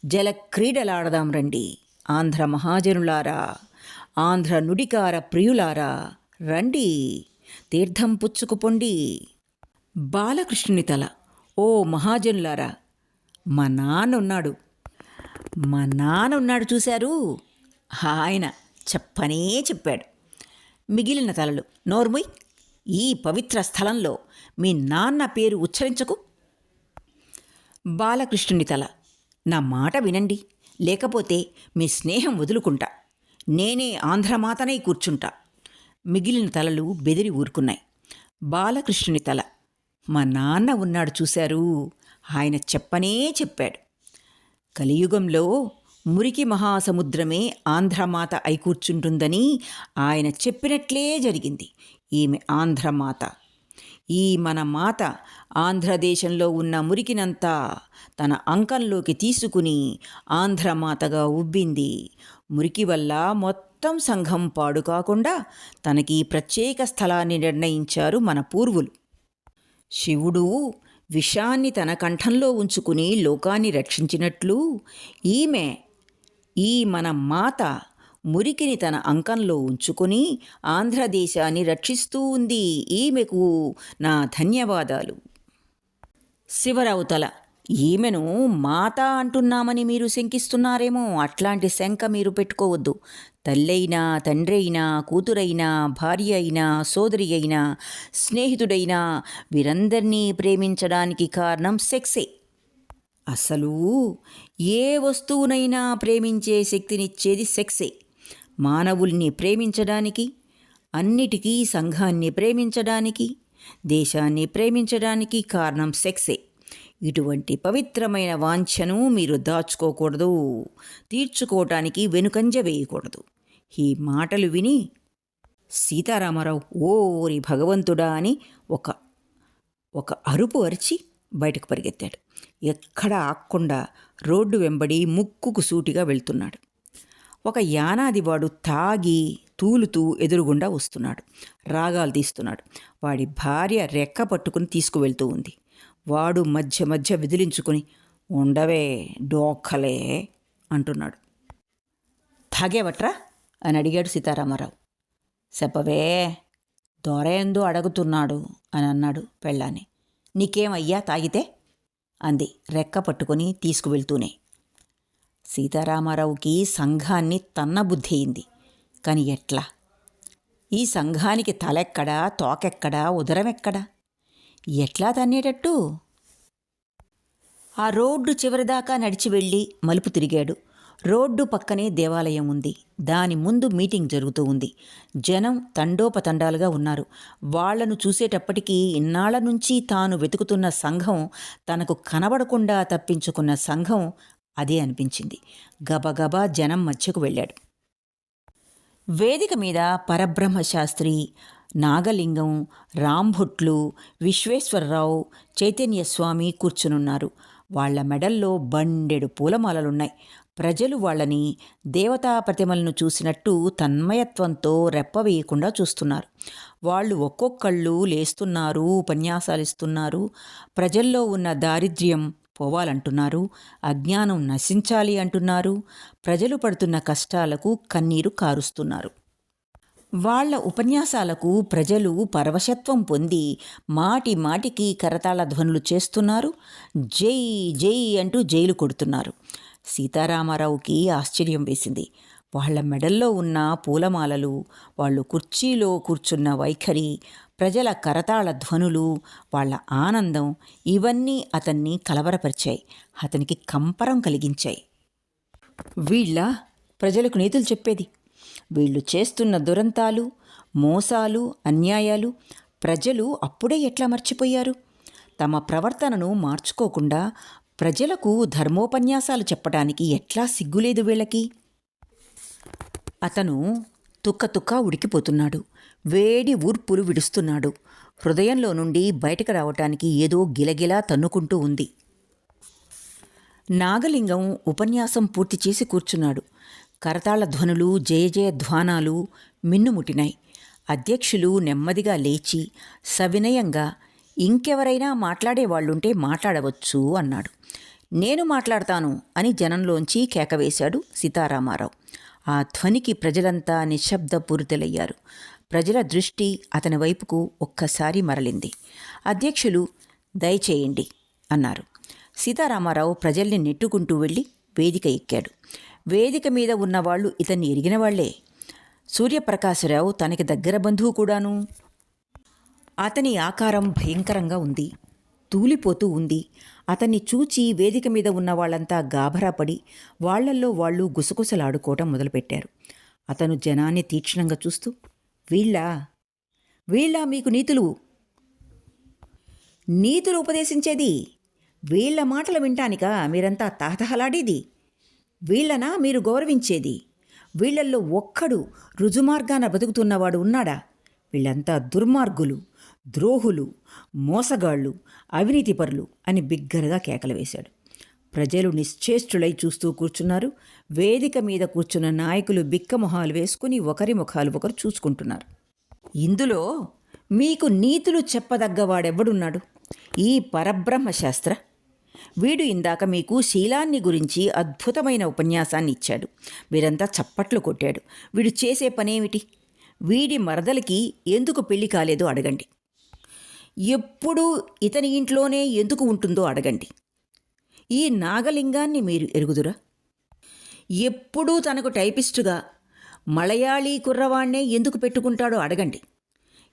జలక్రీడలాడదాం రండి. ఆంధ్ర మహాజనులారా, ఆంధ్ర నుడికార ప్రియులారా, రండి, తీర్థం పుచ్చుకుపొండి. బాలకృష్ణుని తల, ఓ మహాజనులారా, మా నాన్న ఉన్నాడు చూశారు, ఆయన చెప్పనే చెప్పాడు. మిగిలిన తలలు, నోర్ముయ్, ఈ పవిత్ర స్థలంలో మీ నాన్న పేరు ఉచ్చరించకు. బాలకృష్ణుని తల, నా మాట వినండి, లేకపోతే మీ స్నేహం వదులుకుంటా. నేనే ఆంధ్రమాతనై కూర్చుంటా. మిగిలిన తలలు బెదిరి ఊరుకున్నాయి. బాలకృష్ణుని తల, మా నాన్న ఉన్నాడు చూశారు, ఆయన చెప్పనే చెప్పాడు. కలియుగంలో మురికి మహాసముద్రమే ఆంధ్రమాత అయి కూర్చుంటుందని ఆయన చెప్పినట్లే జరిగింది. ఈమె ఆంధ్రమాత. ఈ మన మాత ఆంధ్రదేశంలో ఉన్న మురికినంతా తన అంకంలోకి తీసుకుని ఆంధ్రమాతగా ఉబ్బింది. మురికి వల్ల మొత్తం సంఘం పాడు కాకుండా తనకి ప్రత్యేక స్థలాన్ని నిర్ణయించారు మన పూర్వులు. శివుడు విషాన్ని తన కంఠంలో ఉంచుకుని లోకాన్ని రక్షించినట్లు ఈమె, ఈ మన మాత మురికిని తన అంకంలో ఉంచుకొని ఆంధ్రదేశాన్ని రక్షిస్తూ ఉంది. ఈమెకు నా ధన్యవాదాలు. శివరావు తల, ఈమెను మాత అంటున్నామని మీరు శంకిస్తున్నారేమో. అట్లాంటి శంక మీరు పెట్టుకోవద్దు. తల్లైనా, తండ్రి అయినా, కూతురైనా, భార్య అయినా, సోదరి అయినా, స్నేహితుడైనా వీరందరినీ ప్రేమించడానికి కారణం సెక్సే. అసలు ఏ వస్తువునైనా ప్రేమించే శక్తినిచ్చేది సెక్సే. మానవుల్ని ప్రేమించడానికి, అన్నిటికీ సంఘాన్ని ప్రేమించడానికి, దేశాన్ని ప్రేమించడానికి కారణం సెక్సే. ఇటువంటి పవిత్రమైన వాంఛను మీరు దాచుకోకూడదు, తీర్చుకోవటానికి వెనుకంజ వేయకూడదు. ఈ మాటలు విని సీతారామారావు ఓరి భగవంతుడా అని ఒక అరుపు అరిచి బయటకు పరిగెత్తాడు. ఎక్కడా ఆక్కుండా రోడ్డు వెంబడి ముక్కుకు సూటిగా వెళ్తున్నాడు. ఒక యానాదివాడు తాగి తూలుతూ ఎదురుగుండా వస్తున్నాడు. రాగాలు తీస్తున్నాడు. వాడి భార్య రెక్క పట్టుకుని తీసుకువెళ్తూ ఉంది. వాడు మధ్య మధ్య విదిలించుకుని, ఉండవే డోక్కలే అంటున్నాడు. తాగేవట్రా అని అడిగాడు సీతారామారావు. చెప్పవే, దొరేందో అడుగుతున్నాడు అని అన్నాడు పెళ్ళాన్ని. నీకేమయ్యా తాగితే అంది రెక్క పట్టుకొని తీసుకువెళ్తూనే. సీతారామారావుకి సంఘాన్ని తన్నబుద్ధి అయింది. కానీ ఎట్లా? ఈ సంఘానికి తలెక్కడా, తోకెక్కడా, ఉదరమెక్కడా? ఎట్లా తన్నేటట్టు? ఆ రోడ్డు చివరిదాకా నడిచి వెళ్ళి మలుపు తిరిగాడు. రోడ్డు పక్కనే దేవాలయం ఉంది. దాని ముందు మీటింగ్ జరుగుతూ ఉంది. జనం తండోపతండాలుగా ఉన్నారు. వాళ్లను చూసేటప్పటికీ ఇన్నాళ్ల నుంచి తాను వెతుకుతున్న సంఘం, తనకు కనబడకుండా తప్పించుకున్న సంఘం అదే అనిపించింది. గబగబా జనం మధ్యకు వెళ్ళాడు. వేదిక మీద పరబ్రహ్మశాస్త్రి, నాగలింగం, రాంభొట్లు, విశ్వేశ్వరరావు, చైతన్యస్వామి కూర్చునున్నారు. వాళ్ల మెడల్లో బండెడు పూలమాలలున్నాయి. ప్రజలు వాళ్ళని దేవతా ప్రతిమలను చూసినట్టు తన్మయత్వంతో రెప్పవేయకుండా చూస్తున్నారు. వాళ్ళు ఒక్కొక్కళ్ళు లేస్తున్నారు, ఉపన్యాసాలిస్తున్నారు. ప్రజల్లో ఉన్న దారిద్ర్యం పోవాలంటున్నారు, అజ్ఞానం నశించాలి అంటున్నారు, ప్రజలు పడుతున్న కష్టాలకు కన్నీరు కారుస్తున్నారు. వాళ్ల ఉపన్యాసాలకు ప్రజలు పరవశత్వం పొంది మాటి మాటికి కరతాళ ధ్వనులు చేస్తున్నారు. జై జై అంటూ జైలు కొడుతున్నారు. సీతారామారావుకి ఆశ్చర్యం వేసింది. వాళ్ల మెడల్లో ఉన్న పూలమాలలు, వాళ్ళు కుర్చీలో కూర్చున్న వైఖరి, ప్రజల కరతాళ ధ్వనులు, వాళ్ల ఆనందం ఇవన్నీ అతన్ని కలవరపరిచాయి, అతనికి కంపరం కలిగించాయి. వీళ్ళ ప్రజలకు నీతులు చెప్పేది? వీళ్ళు చేస్తున్న దురంతాలు, మోసాలు, అన్యాయాలు ప్రజలు అప్పుడే ఎట్లా మర్చిపోయారు? తమ ప్రవర్తనను మార్చుకోకుండా ప్రజలకు ధర్మోపన్యాసాలు చెప్పడానికి ఎట్లా సిగ్గులేదు వీళ్ళకి? అతను తుక్క ఉడికిపోతున్నాడు. వేడి ఊర్పులు విడుస్తున్నాడు. హృదయంలో నుండి బయటకు రావటానికి ఏదో గిలగిలా తన్నుకుంటూ ఉంది. నాగలింగం ఉపన్యాసం పూర్తి చేసి కూర్చున్నాడు. కరతాళ ధ్వనులు, జయ ధ్వానాలు మిన్నుముట్టినాయి. అధ్యక్షులు నెమ్మదిగా లేచి సవినయంగా, ఇంకెవరైనా మాట్లాడేవాళ్లుంటే మాట్లాడవచ్చు అన్నాడు. నేను మాట్లాడతాను అని జనంలోంచి కేకవేశాడు సీతారామారావు. ఆ ధ్వనికి ప్రజలంతా నిశ్శబ్దపూరితులయ్యారు. ప్రజల దృష్టి అతని వైపుకు ఒక్కసారి మరలింది. అధ్యక్షులు దయచేయండి అన్నారు. సీతారామారావు ప్రజల్ని నెట్టుకుంటూ వెళ్ళి వేదిక ఎక్కాడు. వేదిక మీద ఉన్నవాళ్లు ఇతన్ని ఎరిగినవాళ్లే. సూర్యప్రకాశరావు తనకి దగ్గర బంధువు కూడాను. అతని ఆకారం భయంకరంగా ఉంది, తూలిపోతూ ఉంది. అతన్ని చూచి వేదిక మీద ఉన్న వాళ్ళంతా గాభరాపడి వాళ్లల్లో వాళ్ళు గుసగుసలాడుకోవటం మొదలుపెట్టారు. అతను జనాన్ని తీక్షణంగా చూస్తూ, వీళ్ళ మీకు నీతులు ఉపదేశించేది? వీళ్ల మాటలు వింటానికా మీరంతా తహతహలాడేది? వీళ్లనా మీరు గౌరవించేది? వీళ్లల్లో ఒక్కడు రుజుమార్గాన బతుకుతున్నవాడు ఉన్నాడా? వీళ్ళంతా దుర్మార్గులు, ద్రోహులు, మోసగాళ్ళు, అవినీతిపరులు అని బిగ్గరగా కేకలు వేశాడు. ప్రజలు నిశ్చేష్టులై చూస్తూ కూర్చున్నారు. వేదిక మీద కూర్చున్న నాయకులు బిక్కమొహాలు వేసుకుని ఒకరి ముఖాలు ఒకరు చూసుకుంటున్నారు. ఇందులో మీకు నీతులు చెప్పదగ్గవాడెవ్వడున్నాడు? ఈ పరబ్రహ్మశాస్త్ర వీడు ఇందాక మీకు శీలాన్ని గురించి అద్భుతమైన ఉపన్యాసాన్ని ఇచ్చాడు. మీరంతా చప్పట్లు కొట్టాడు. వీడు చేసే పనేమిటి? వీడి మరదలకి ఎందుకు పెళ్లి కాలేదో అడగండి. ఎప్పుడూ ఇతని ఇంట్లోనే ఎందుకు ఉంటుందో అడగండి. ఈ నాగలింగాన్ని మీరు ఎరుగుదురా? ఎప్పుడూ తనకు టైపిస్టుగా మలయాళీ కుర్రవాణ్ణే ఎందుకు పెట్టుకుంటాడో అడగండి.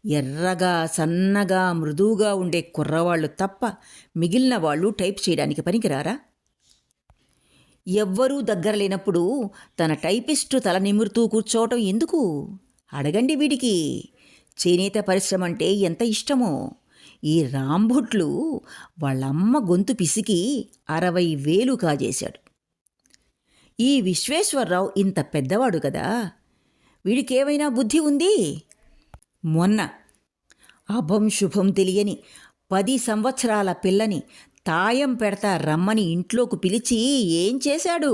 ఎర్రగా, సన్నగా, మృదువుగా ఉండే కుర్రవాళ్ళు తప్ప మిగిలిన వాళ్ళు టైప్ చేయడానికి పనికిరారా? ఎవ్వరూ దగ్గర లేనప్పుడు తన టైపిస్టు తల నిమురుతూ కూర్చోవటం ఎందుకు అడగండి. వీడికి చేనేత పరిశ్రమ అంటే ఎంత ఇష్టమో. ఈ రాంభొట్లు వాళ్ళమ్మ గొంతు పిసికి 60,000 కాజేశాడు. ఈ విశ్వేశ్వరరావు ఇంత పెద్దవాడు కదా, వీడికేమైనా బుద్ధి ఉంది? మొన్న అభం శుభం తెలియని 10 సంవత్సరాల పిల్లని తాయం పెడతా రమ్మని ఇంట్లోకి పిలిచి ఏం చేశాడు?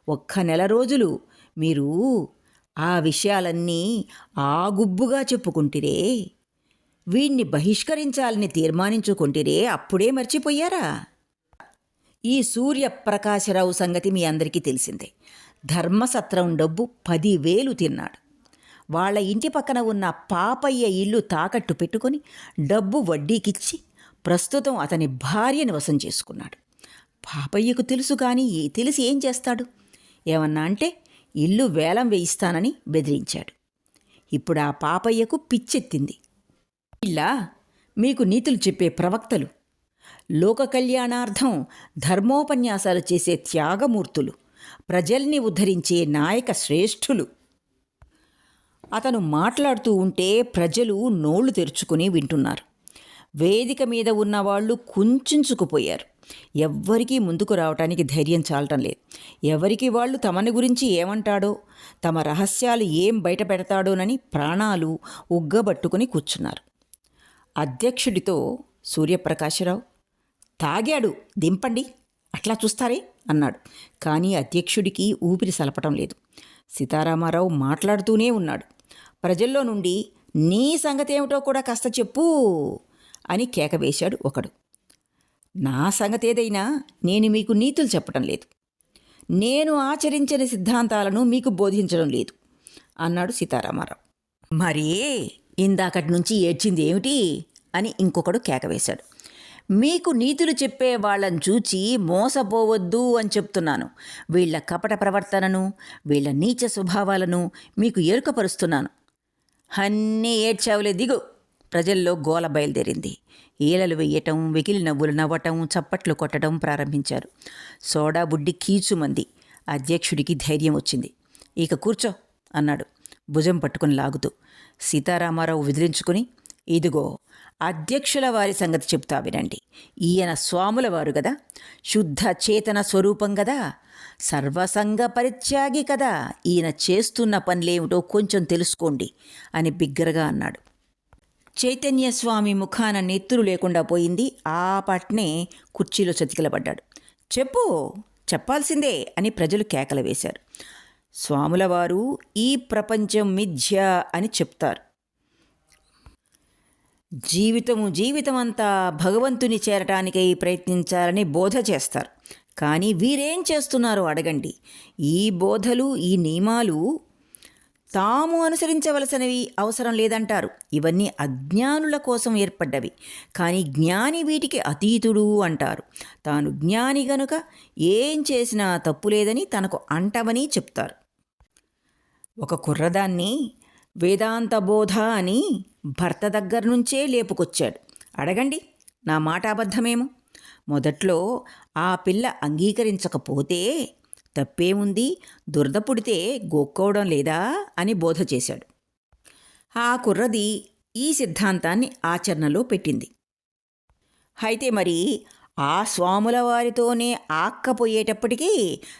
ఒక్క నెల రోజులు మీరు ఆ విషయాలన్నీ ఆగుబ్బుగా చెప్పుకుంటిరే, వీణ్ణి బహిష్కరించాలని తీర్మానించుకుంటిరే, అప్పుడే మర్చిపోయారా? ఈ సూర్యప్రకాశరావు సంగతి మీ అందరికీ తెలిసిందే. ధర్మసత్రం డబ్బు 10,000 తిన్నాడు. వాళ్ళ ఇంటి పక్కన ఉన్న పాపయ్య ఇల్లు తాకట్టు పెట్టుకొని డబ్బు వడ్డీకిచ్చి ప్రస్తుతం అతని భార్యని వశం చేసుకున్నాడు. పాపయ్యకు తెలుసు, కానీ తెలిసి ఏం చేస్తాడు? ఏమన్నా అంటే ఇల్లు వేలం వేయిస్తానని బెదిరించాడు. ఇప్పుడు ఆ పాపయ్యకు పిచ్చెత్తింది. ఇలా మీకు నీతులు చెప్పే ప్రవక్తలు, లోక కళ్యాణార్థం ధర్మోపన్యాసాలు చేసే త్యాగమూర్తులు, ప్రజల్ని ఉద్ధరించే నాయక శ్రేష్ఠులు. అతను మాట్లాడుతూ ఉంటే ప్రజలు నోళ్లు తెరుచుకుని వింటున్నారు. వేదిక మీద ఉన్నవాళ్లు కుంచుకుపోయారు. ఎవ్వరికీ ముందుకు రావటానికి ధైర్యం చాలటం లేదు. ఎవరికి వాళ్ళు తమని గురించి ఏమంటాడో, తమ రహస్యాలు ఏం బయట పెడతాడోనని ప్రాణాలు ఉగ్గబట్టుకుని కూర్చున్నారు. అధ్యక్షుడితో సూర్యప్రకాశరావు, తాగాడు, దింపండి, అట్లా చూస్తారే అన్నాడు. కానీ అధ్యక్షుడికి ఊపిరి సలపటం లేదు. సీతారామారావు మాట్లాడుతూనే ఉన్నాడు. ప్రజల్లో నుండి, నీ సంగతేమిటో కూడా కాస్త చెప్పు అని కేక వేశాడు ఒకడు. నా సంగతేదైనా నేను మీకు నీతులు చెప్పటం లేదు, నేను ఆచరించని సిద్ధాంతాలను మీకు బోధించడం లేదు అన్నాడు సీతారామారావు. మరే ఇందాకటి నుంచి ఏడ్చింది ఏమిటి అని ఇంకొకడు కేక వేశాడు. మీకు నీతులు చెప్పే వాళ్ళని చూచి మోసపోవద్దు అని చెప్తున్నాను. వీళ్ల కపట ప్రవర్తనను, వీళ్ల నీచ స్వభావాలను మీకు ఎరుకపరుస్తున్నాను. అన్నీ ఏడ్చావులే, దిగు. ప్రజల్లో గోల బయలుదేరింది. ఈలలు వెయ్యటం, వెకిలి నవ్వులు నవ్వటం, చప్పట్లు కొట్టడం ప్రారంభించారు. సోడా బుడ్డి కీచుమంది. అధ్యక్షుడికి ధైర్యం వచ్చింది. ఇక కూర్చో అన్నాడు భుజం పట్టుకుని లాగుతూ. సీతారామారావు విదిలించుకుని, ఇదిగో అధ్యక్షుల వారి సంగతి చెప్తా వినండి. ఈయన స్వాముల వారు గదా, శుద్ధ చేతన స్వరూపం గదా, సర్వసంగ పరిత్యాగి కదా. ఈయన చేస్తున్న పనులేమిటో కొంచెం తెలుసుకోండి అని బిగ్గరగా అన్నాడు. చైతన్యస్వామి ముఖాన నెత్తురు లేకుండా పోయింది. ఆ పట్నే కుర్చీలో చతికిలబడ్డాడు. చెప్పు, చెప్పాల్సిందే అని ప్రజలు కేకలు వేశారు. స్వాములవారు ఈ ప్రపంచం మిథ్య అని చెప్తారు. జీవితమంతా భగవంతుని చేరటానికై ప్రయత్నించాలని బోధ చేస్తారు. కానీ వీరేం చేస్తున్నారో అడగండి. ఈ బోధలు, ఈ నియమాలు తాము అనుసరించవలసినవి అవసరం లేదంటారు. ఇవన్నీ అజ్ఞానుల కోసం ఏర్పడ్డవి. కానీ జ్ఞాని వీటికి అతీతుడు అంటారు. తాను జ్ఞాని గనుక ఏం చేసినా తప్పు లేదని తనకు అంటవని చెప్తారు. ఒక కుర్రదాన్ని వేదాంత బోధ అని భర్త దగ్గర నుంచే లేపుకొచ్చాడు. అడగండి, నా మాట అబద్ధమేమో. మొదట్లో ఆ పిల్ల అంగీకరించకపోతే తప్పేముంది, దురద పుడితే గోక్కోవడం లేదా అని బోధ చేశాడు. ఆ కుర్రది ఈ సిద్ధాంతాన్ని ఆచరణలో పెట్టింది. అయితే మరి ఆ స్వాముల వారితోనే ఆక్కపోయేటప్పటికీ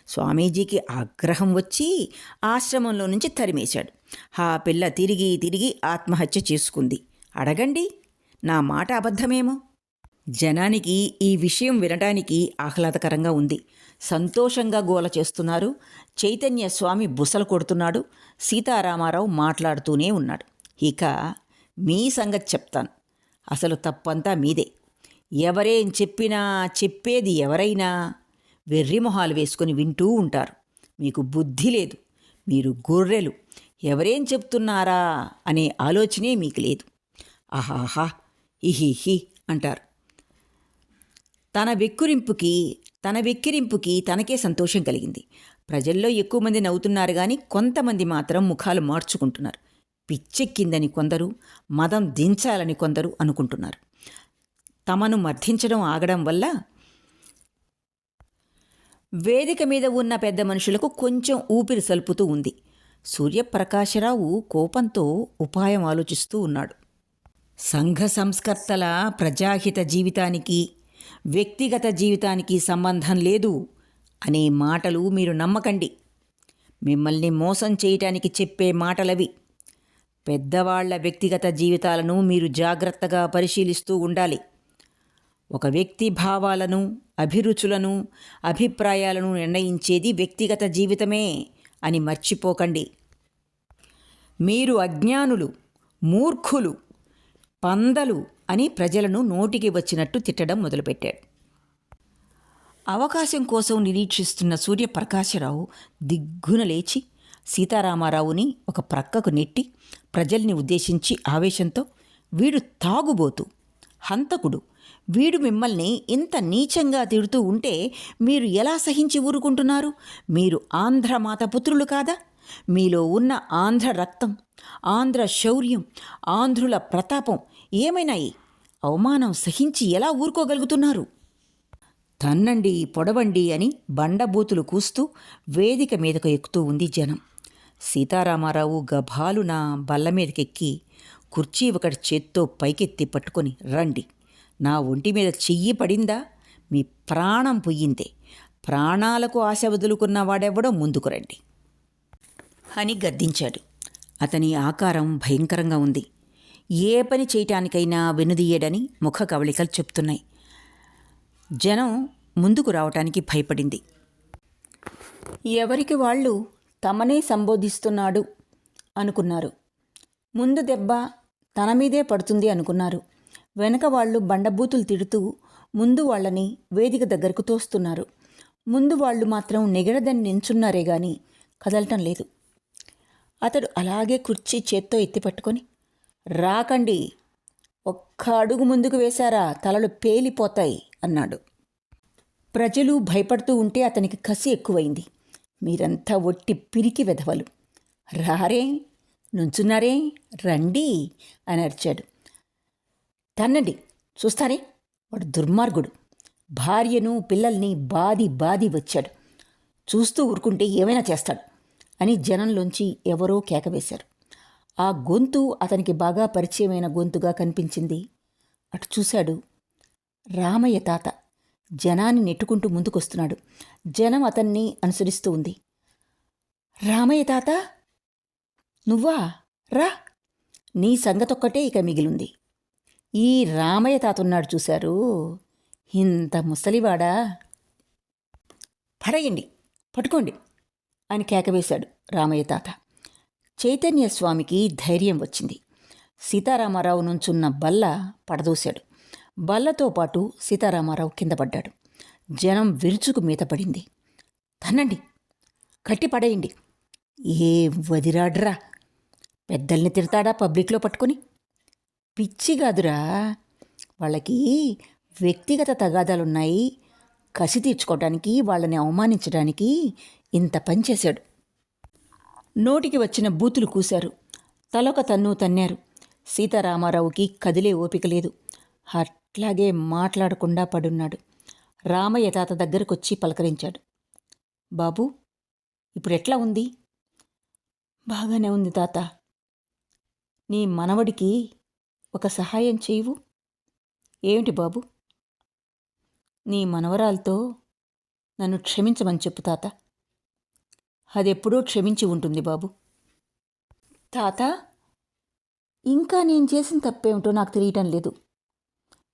స్వామీజీకి ఆగ్రహం వచ్చి ఆశ్రమంలో నుంచి తరిమేశాడు. ఆ పిల్ల తిరిగి ఆత్మహత్య చేసుకుంది. అడగండి, నా మాట అబద్ధమేమో. జనానికి ఈ విషయం వినడానికి ఆహ్లాదకరంగా ఉంది. సంతోషంగా గోల చేస్తున్నారు. చైతన్య స్వామి బుసలు కొడుతున్నాడు. సీతారామారావు మాట్లాడుతూనే ఉన్నాడు. ఇక మీ సంగతి చెప్తాను. అసలు తప్పంతా మీదే. ఎవరేం చెప్పినా, చెప్పేది ఎవరైనా వెర్రిమొహాలు వేసుకొని వింటూ ఉంటారు. మీకు బుద్ధి లేదు. మీరు గొర్రెలు. ఎవరేం చెప్తున్నారా అనే ఆలోచనే మీకు లేదు. ఆహాహా, ఇహిహి అంటారు. తన వెక్కిరింపుకి తనకే సంతోషం కలిగింది. ప్రజల్లో ఎక్కువ మంది నవ్వుతున్నారు కానీ కొంతమంది మాత్రం ముఖాలు మార్చుకుంటున్నారు. పిచ్చెక్కిందని కొందరు, మదం దించాలని కొందరు అనుకుంటున్నారు. తమను మర్థించడం ఆగడం వల్ల వేదిక మీద ఉన్న పెద్ద మనుషులకు కొంచెం ఊపిరి సలుపుతూ ఉంది. సూర్యప్రకాశరావు కోపంతో ఉపాయం ఆలోచిస్తూ ఉన్నాడు. సంఘ సంస్కర్తల ప్రజాహిత జీవితానికి, వ్యక్తిగత జీవితానికి సంబంధం లేదు అనే మాటలు మీరు నమ్మకండి. మిమ్మల్ని మోసం చేయటానికి చెప్పే మాటలవి. పెద్దవాళ్ల వ్యక్తిగత జీవితాలను మీరు జాగ్రత్తగా పరిశీలిస్తూ ఉండాలి. ఒక వ్యక్తి భావాలను, అభిరుచులను, అభిప్రాయాలను నిర్ణయించేది వ్యక్తిగత జీవితమే అని మర్చిపోకండి. మీరు అజ్ఞానులు, మూర్ఖులు, పందలు అని ప్రజలను నోటికి వచ్చినట్టు తిట్టడం మొదలుపెట్టాడు. అవకాశం కోసం నిరీక్షిస్తున్న సూర్యప్రకాశరావు దిగ్గున లేచి సీతారామారావుని ఒక ప్రక్కకు నెట్టి ప్రజల్ని ఉద్దేశించి ఆవేశంతో, వీడు తాగుబోతు, హంతకుడు, వీడు మిమ్మల్ని ఇంత నీచంగా తిడుతూ ఉంటే మీరు ఎలా సహించి ఊరుకుంటున్నారు? మీరు ఆంధ్రమాత పుత్రులు కాదా? మీలో ఉన్న ఆంధ్ర రక్తం, ఆంధ్ర శౌర్యం, ఆంధ్రుల ప్రతాపం ఏమైనాయి? అవమానం సహించి ఎలా ఊరుకోగలుగుతున్నారు? తన్నండి, పొడవండి అని బండబూతులు కూస్తూ వేదిక మీదకు ఎక్కుతూ ఉంది జనం. సీతారామారావు గభాలున బల్ల మీదకెక్కి కుర్చీ ఒకటి చేత్తో పైకెత్తి పట్టుకొని, రండి, నా ఒంటి మీద చెయ్యి పడిందా మీ ప్రాణం పొయ్యిందే, ప్రాణాలకు ఆశ వదులుకున్న వాడెవ్వడో ముందుకు రండి అని గద్దించాడు. అతని ఆకారం భయంకరంగా ఉంది. ఏ పని చేయటానికైనా వెనుదీయడని ముఖ కవళికలు చెప్తున్నాయి. జనం ముందుకు రావటానికి భయపడింది. ఎవరికి వాళ్ళు తమనే సంబోధిస్తున్నాడు అనుకున్నారు. ముందు దెబ్బ తన మీదే పడుతుంది అనుకున్నారు. వెనక వాళ్ళు బండబూతులు తిడుతూ ముందు వాళ్ళని వేదిక దగ్గరకు తోస్తున్నారు. ముందు వాళ్ళు మాత్రం నెగడదని నించున్నారే గాని కదలటం లేదు. అతడు అలాగే కుర్చీ చేత్తో ఎత్తిపట్టుకొని, రాకండి, ఒక్క అడుగు ముందుకు వేశారా తలలు పేలిపోతాయి అన్నాడు. ప్రజలు భయపడుతూ ఉంటే అతనికి కసి ఎక్కువైంది. మీరంతా ఒట్టి పిరికి వెధవలు, రారే, నుంచున్నారే, రండి అని అరిచాడు. తన్నండి, చూస్తారే, వాడు దుర్మార్గుడు, భార్యను పిల్లల్ని బాది వచ్చాడు, చూస్తూ ఊరుకుంటే ఏమైనా చేస్తాడు అని జనంలోంచి ఎవరో కేకవేశారు. ఆ గొంతు అతనికి బాగా పరిచయమైన గొంతుగా కనిపించింది. అటు చూశాడు. రామయ్య తాత జనాన్ని నెట్టుకుంటూ ముందుకొస్తున్నాడు. జనం అతన్ని అనుసరిస్తూ ఉంది. రామయ్య తాత, నువ్వా? రా, నీ సంగతొక్కటే ఇక మిగిలింది. ఈ రామయ్య తాత ఉన్నాడు చూశారు, ఇంత ముసలివాడా, పడేయండి, పట్టుకోండి అని కేకవేశాడు రామయ్య తాత. చైతన్యస్వామికి ధైర్యం వచ్చింది. సీతారామారావు నుంచున్న బల్ల పడదోశాడు. బల్లతో పాటు సీతారామారావు కింద పడ్డాడు. జనం విరుచుకు మీద పడింది. తన్నండి, కట్టి పడేయండి. ఏ వదిరాడ్రా, పెద్దల్ని తిడతాడా పబ్లిక్లో పట్టుకొని? పిచ్చిగాదురా, వాళ్ళకి వ్యక్తిగత తగాదాలున్నాయి. కసి తీర్చుకోవడానికి, వాళ్ళని అవమానించడానికి ఇంత పనిచేశాడు. నోటికి వచ్చిన బూతులు కూశారు. తలొక తన్ను తన్నారు. సీతారామారావుకి కదిలే ఓపిక లేదు. అట్లాగే మాట్లాడకుండా పడున్నాడు. రామయ్య తాత దగ్గరకొచ్చి పలకరించాడు. బాబూ, ఇప్పుడెట్లా ఉంది? బాగానే ఉంది తాత. నీ మనవడికి ఒక సహాయం చేయవు? ఏమిటి బాబు? నీ మనవరాలతో నన్ను క్షమించమని చెప్పు తాత. అదెప్పుడో క్షమించి ఉంటుంది బాబు. తాత, ఇంకా నేను చేసిన తప్పేమిటో నాకు తెలియటం లేదు.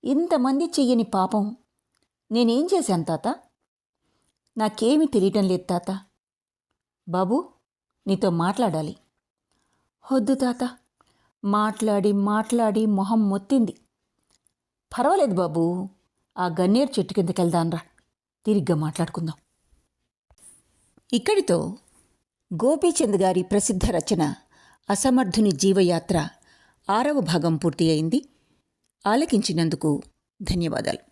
ఇంతమంది చెయ్యని పాపం నేనేం చేశాను తాత? నాకేమీ తెలియటం లేదు తాత. బాబు, నీతో మాట్లాడాలి. వద్దు తాత, మాట్లాడి మొహం మొత్తింది. పర్వాలేదు బాబు, ఆ గన్నేరు చెట్టు కిందకి వెళ్దాన్రా, తిరిగ్గా మాట్లాడుకుందాం. ఇక్కడితో గోపీచంద్ గారి ప్రసిద్ధ రచన అసమర్థుని జీవయాత్ర 6వ భాగం పూర్తి అయింది. ఆలకించినందుకు ధన్యవాదాలు.